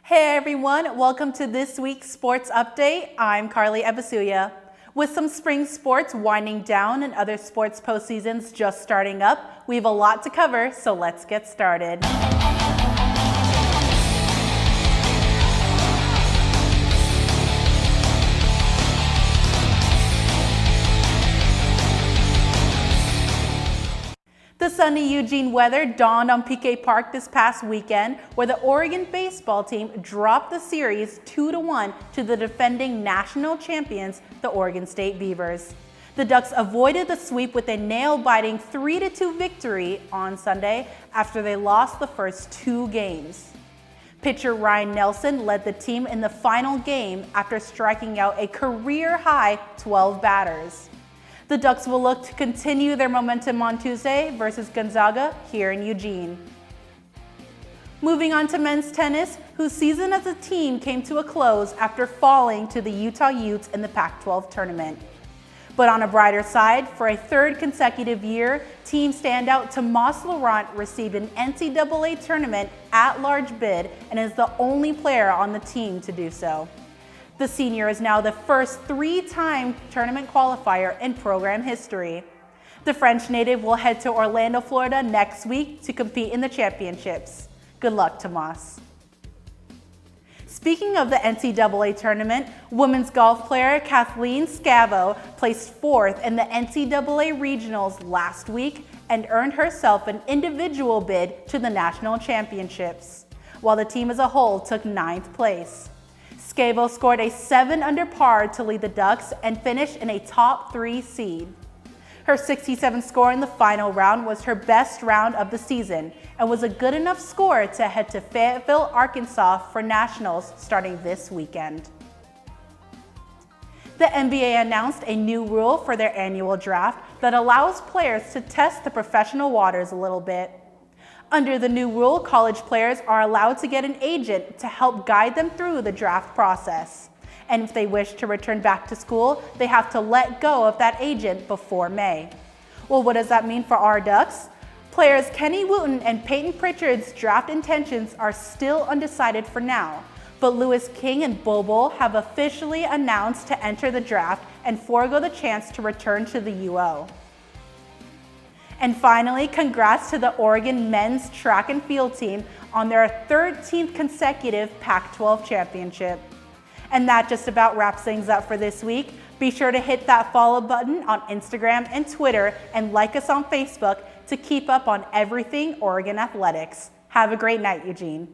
Hey everyone, welcome to this week's sports update. I'm Carly Ebisuya. With some spring sports winding down and other sports postseasons just starting up, we have a lot to cover, so let's get started. The sunny Eugene weather dawned on PK Park this past weekend, where the Oregon baseball team dropped the series 2-1 to the defending national champions, the Oregon State Beavers. The Ducks avoided the sweep with a nail-biting 3-2 victory on Sunday after they lost the first two games. Pitcher Ryan Nelson led the team in the final game after striking out a career-high 12 batters. The Ducks will look to continue their momentum on Tuesday versus Gonzaga here in Eugene. Moving on to men's tennis, whose season as a team came to a close after falling to the Utah Utes in the Pac-12 tournament. But on a brighter side, for a third consecutive year, team standout Tomas Laurent received an NCAA tournament at-large bid and is the only player on the team to do so. The senior is now the first three-time tournament qualifier in program history. The French native will head to Orlando, Florida next week to compete in the championships. Good luck, Tomas. Speaking of the NCAA tournament, women's golf player Kathleen Scavo placed fourth in the NCAA regionals last week and earned herself an individual bid to the national championships, while the team as a whole took ninth place. Scavo scored a 7 under par to lead the Ducks and finished in a top 3 seed. Her 67 score in the final round was her best round of the season and was a good enough score to head to Fayetteville, Arkansas for nationals starting this weekend. The NBA announced a new rule for their annual draft that allows players to test the professional waters a little bit. Under the new rule, college players are allowed to get an agent to help guide them through the draft process. And if they wish to return back to school, they have to let go of that agent before May. Well, what does that mean for our Ducks? Players Kenny Wooten and Peyton Pritchard's draft intentions are still undecided for now, but Lewis King and Bol Bol have officially announced to enter the draft and forego the chance to return to the UO. And finally, congrats to the Oregon men's track and field team on their 13th consecutive Pac-12 championship. And that just about wraps things up for this week. Be sure to hit that follow button on Instagram and Twitter and like us on Facebook to keep up on everything Oregon athletics. Have a great night, Eugene.